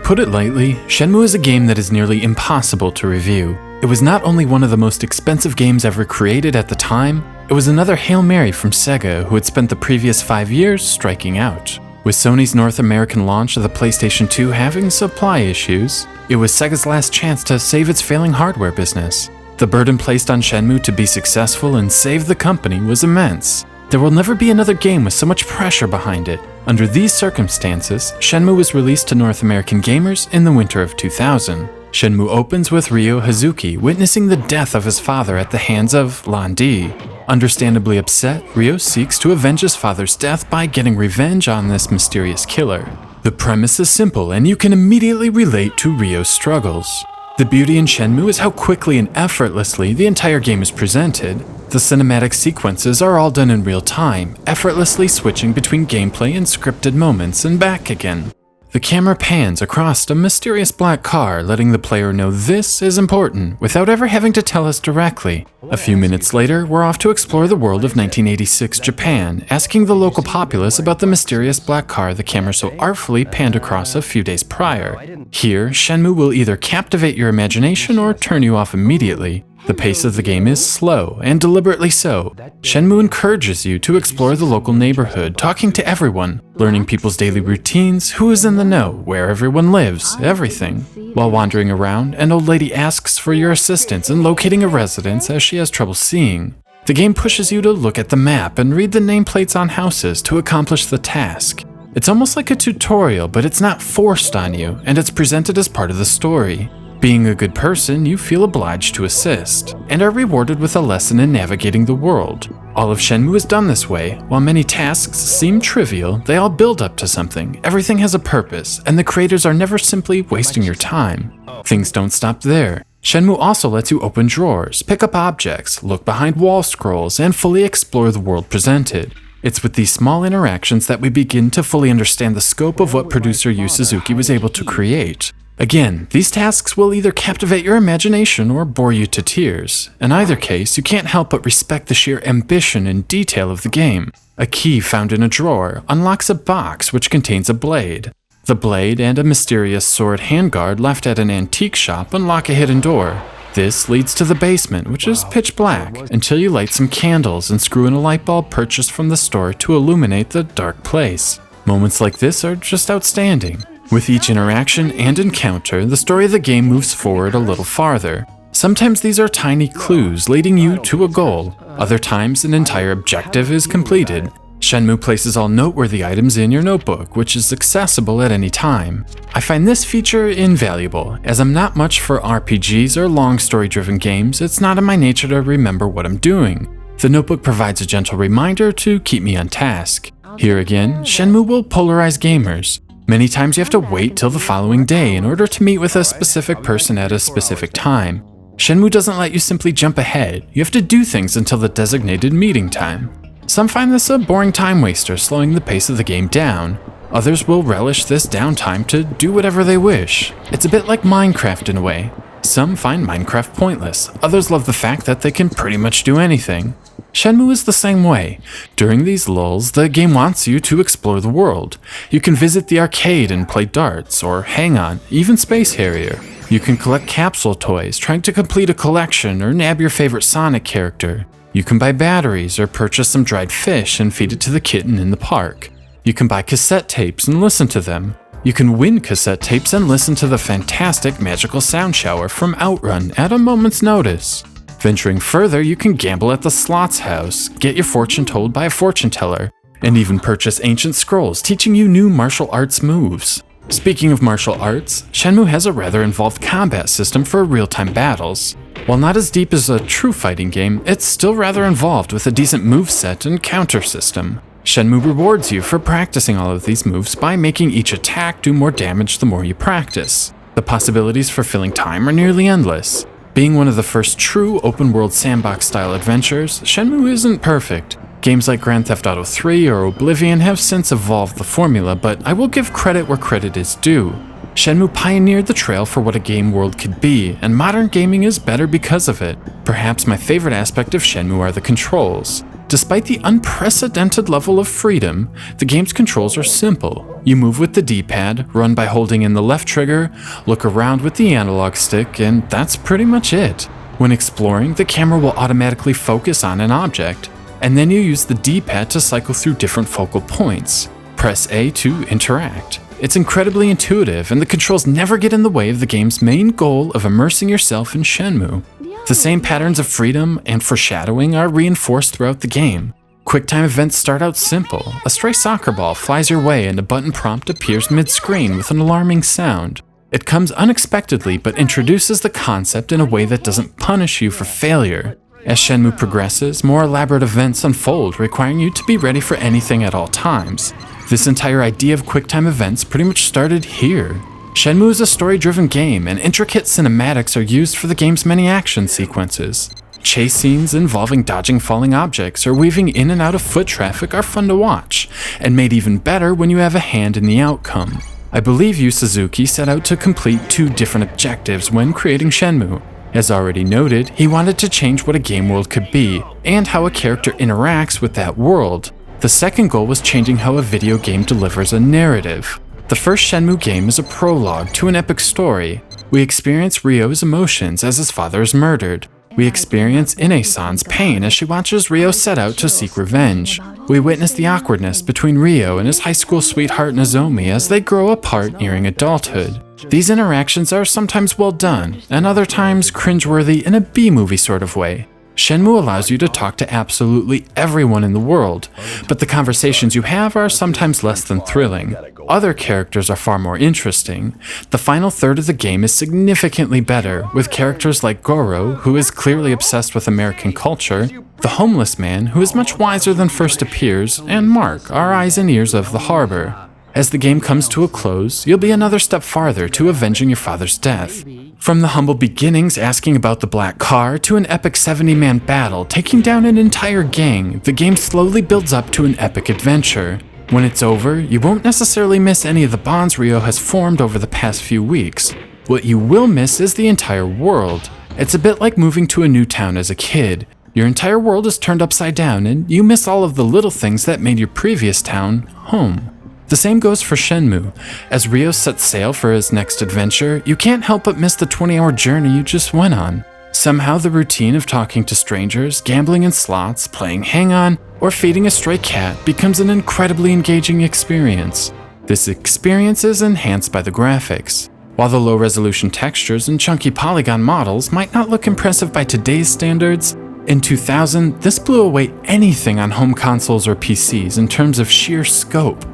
put it lightly, Shenmue is a game that is nearly impossible to review. It was not only one of the most expensive games ever created at the time, it was another Hail Mary from Sega, who had spent the previous 5 years striking out. With Sony's North American launch of the PlayStation 2 having supply issues, it was Sega's last chance to save its failing hardware business. The burden placed on Shenmue to be successful and save the company was immense. There will never be another game with so much pressure behind it. Under these circumstances, Shenmue was released to North American gamers in the winter of 2000. Shenmue opens with Ryo Hazuki witnessing the death of his father at the hands of Lan Di. Understandably upset, Ryo seeks to avenge his father's death by getting revenge on this mysterious killer. The premise is simple, and you can immediately relate to Ryo's struggles. The beauty in Shenmue is how quickly and effortlessly the entire game is presented. The cinematic sequences are all done in real time, effortlessly switching between gameplay and scripted moments and back again. The camera pans across a mysterious black car, letting the player know this is important, without ever having to tell us directly. A few minutes later, we're off to explore the world of 1986 Japan, asking the local populace about the mysterious black car the camera so artfully panned across a few days prior. Here, Shenmue will either captivate your imagination or turn you off immediately. The pace of the game is slow, and deliberately so. Shenmue encourages you to explore the local neighborhood, talking to everyone, learning people's daily routines, who is in the know, where everyone lives, everything. While wandering around, an old lady asks for your assistance in locating a residence as she has trouble seeing. The game pushes you to look at the map and read the nameplates on houses to accomplish the task. It's almost like a tutorial, but it's not forced on you, and it's presented as part of the story. Being a good person, you feel obliged to assist, and are rewarded with a lesson in navigating the world. All of Shenmue is done this way. While many tasks seem trivial, they all build up to something. Everything has a purpose, and the creators are never simply wasting your time. Things don't stop there. Shenmue also lets you open drawers, pick up objects, look behind wall scrolls, and fully explore the world presented. It's with these small interactions that we begin to fully understand the scope of what producer Yu Suzuki was able to create. Again, these tasks will either captivate your imagination or bore you to tears. In either case, you can't help but respect the sheer ambition and detail of the game. A key found in a drawer unlocks a box which contains a blade. The blade and a mysterious sword handguard left at an antique shop unlock a hidden door. This leads to the basement, which is pitch black, until you light some candles and screw in a light bulb purchased from the store to illuminate the dark place. Moments like this are just outstanding. With each interaction and encounter, the story of the game moves forward a little farther. Sometimes these are tiny clues leading you to a goal. Other times, an entire objective is completed. Shenmue places all noteworthy items in your notebook, which is accessible at any time. I find this feature invaluable, as I'm not much for RPGs or long story-driven games. It's not in my nature to remember what I'm doing. The notebook provides a gentle reminder to keep me on task. Here again, Shenmue will polarize gamers. Many times you have to wait till the following day in order to meet with a specific person at a specific time. Shenmue doesn't let you simply jump ahead. You have to do things until the designated meeting time. Some find this a boring time waster, slowing the pace of the game down. Others will relish this downtime to do whatever they wish. It's a bit like Minecraft in a way. Some find Minecraft pointless. Others love the fact that they can pretty much do anything. Shenmue is the same way. During these lulls, the game wants you to explore the world. You can visit the arcade and play darts, or hang on, even Space Harrier. You can collect capsule toys, trying to complete a collection, or nab your favorite Sonic character. You can buy batteries, or purchase some dried fish and feed it to the kitten in the park. You can buy cassette tapes and listen to them. You can win cassette tapes and listen to the fantastic magical sound shower from Outrun at a moment's notice. Venturing further, you can gamble at the slots house, get your fortune told by a fortune teller, and even purchase ancient scrolls teaching you new martial arts moves. Speaking of martial arts, Shenmue has a rather involved combat system for real-time battles. While not as deep as a true fighting game, it's still rather involved with a decent moveset and counter system. Shenmue rewards you for practicing all of these moves by making each attack do more damage the more you practice. The possibilities for filling time are nearly endless. Being one of the first true open-world sandbox-style adventures, Shenmue isn't perfect. Games like Grand Theft Auto 3 or Oblivion have since evolved the formula, but I will give credit where credit is due. Shenmue pioneered the trail for what a game world could be, and modern gaming is better because of it. Perhaps my favorite aspect of Shenmue are the controls. Despite the unprecedented level of freedom, the game's controls are simple. You move with the D-pad, run by holding in the left trigger, look around with the analog stick, and that's pretty much it. When exploring, the camera will automatically focus on an object, and then you use the D-pad to cycle through different focal points. Press A to interact. It's incredibly intuitive, and the controls never get in the way of the game's main goal of immersing yourself in Shenmue. The same patterns of freedom and foreshadowing are reinforced throughout the game. Quicktime events start out simple. A stray soccer ball flies your way and a button prompt appears mid-screen with an alarming sound. It comes unexpectedly but introduces the concept in a way that doesn't punish you for failure. As Shenmue progresses, more elaborate events unfold, requiring you to be ready for anything at all times. This entire idea of Quicktime events pretty much started here. Shenmue is a story-driven game, and intricate cinematics are used for the game's many action sequences. Chase scenes involving dodging falling objects or weaving in and out of foot traffic are fun to watch, and made even better when you have a hand in the outcome. I believe Yu Suzuki set out to complete 2 different objectives when creating Shenmue. As already noted, he wanted to change what a game world could be, and how a character interacts with that world. The second goal was changing how a video game delivers a narrative. The first Shenmue game is a prologue to an epic story. We experience Ryo's emotions as his father is murdered. We experience Ine-san's pain as she watches Ryo set out to seek revenge. We witness the awkwardness between Ryo and his high school sweetheart Nozomi as they grow apart nearing adulthood. These interactions are sometimes well done, and other times cringeworthy in a B-movie sort of way. Shenmue allows you to talk to absolutely everyone in the world, but the conversations you have are sometimes less than thrilling. Other characters are far more interesting. The final third of the game is significantly better, with characters like Goro, who is clearly obsessed with American culture, the homeless man, who is much wiser than first appears, and Mark, our eyes and ears of the harbor. As the game comes to a close, you'll be another step farther to avenging your father's death. From the humble beginnings asking about the black car to an epic 70-man battle taking down an entire gang, the game slowly builds up to an epic adventure. When it's over, you won't necessarily miss any of the bonds Ryo has formed over the past few weeks. What you will miss is the entire world. It's a bit like moving to a new town as a kid. Your entire world is turned upside down and you miss all of the little things that made your previous town home. The same goes for Shenmue. As Ryo sets sail for his next adventure, you can't help but miss the 20-hour journey you just went on. Somehow the routine of talking to strangers, gambling in slots, playing hang-on, or feeding a stray cat becomes an incredibly engaging experience. This experience is enhanced by the graphics. While the low-resolution textures and chunky polygon models might not look impressive by today's standards, in 2000, this blew away anything on home consoles or PCs in terms of sheer scope.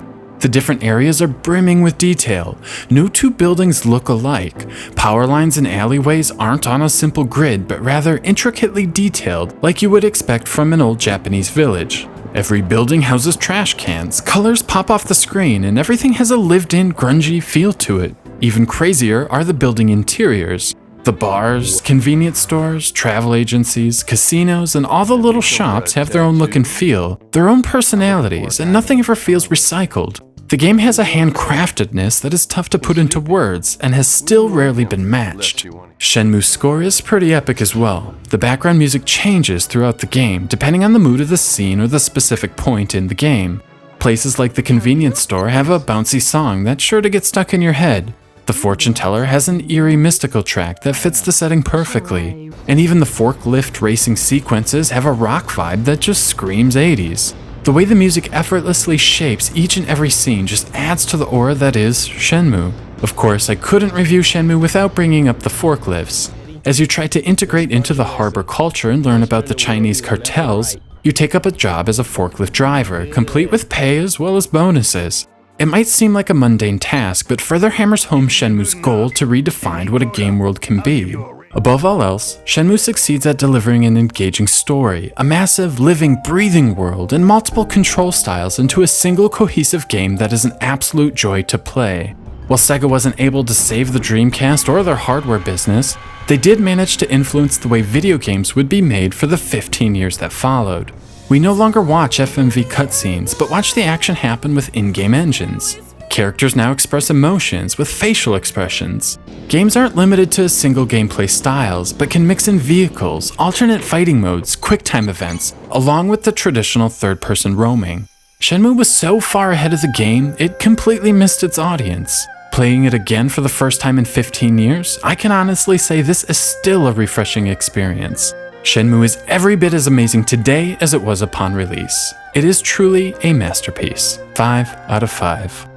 The different areas are brimming with detail. No 2 buildings look alike. Power lines and alleyways aren't on a simple grid, but rather intricately detailed, like you would expect from an old Japanese village. Every building houses trash cans, colors pop off the screen, and everything has a lived-in, grungy feel to it. Even crazier are the building interiors. The bars, convenience stores, travel agencies, casinos, and all the little shops have their own look and feel, their own personalities, and nothing ever feels recycled. The game has a handcraftedness that is tough to put into words and has still rarely been matched. Shenmue's score is pretty epic as well. The background music changes throughout the game depending on the mood of the scene or the specific point in the game. Places like the convenience store have a bouncy song that's sure to get stuck in your head. The fortune teller has an eerie mystical track that fits the setting perfectly. And even the forklift racing sequences have a rock vibe that just screams 80s. The way the music effortlessly shapes each and every scene just adds to the aura that is Shenmue. Of course, I couldn't review Shenmue without bringing up the forklifts. As you try to integrate into the harbor culture and learn about the Chinese cartels, you take up a job as a forklift driver, complete with pay as well as bonuses. It might seem like a mundane task, but further hammers home Shenmue's goal to redefine what a game world can be. Above all else, Shenmue succeeds at delivering an engaging story, a massive, living, breathing world, and multiple control styles into a single cohesive game that is an absolute joy to play. While Sega wasn't able to save the Dreamcast or their hardware business, they did manage to influence the way video games would be made for the 15 years that followed. We no longer watch FMV cutscenes, but watch the action happen with in-game engines. Characters now express emotions with facial expressions. Games aren't limited to single gameplay styles, but can mix in vehicles, alternate fighting modes, quicktime events, along with the traditional third-person roaming. Shenmue was so far ahead of the game, it completely missed its audience. Playing it again for the first time in 15 years, I can honestly say this is still a refreshing experience. Shenmue is every bit as amazing today as it was upon release. It is truly a masterpiece. 5 out of 5.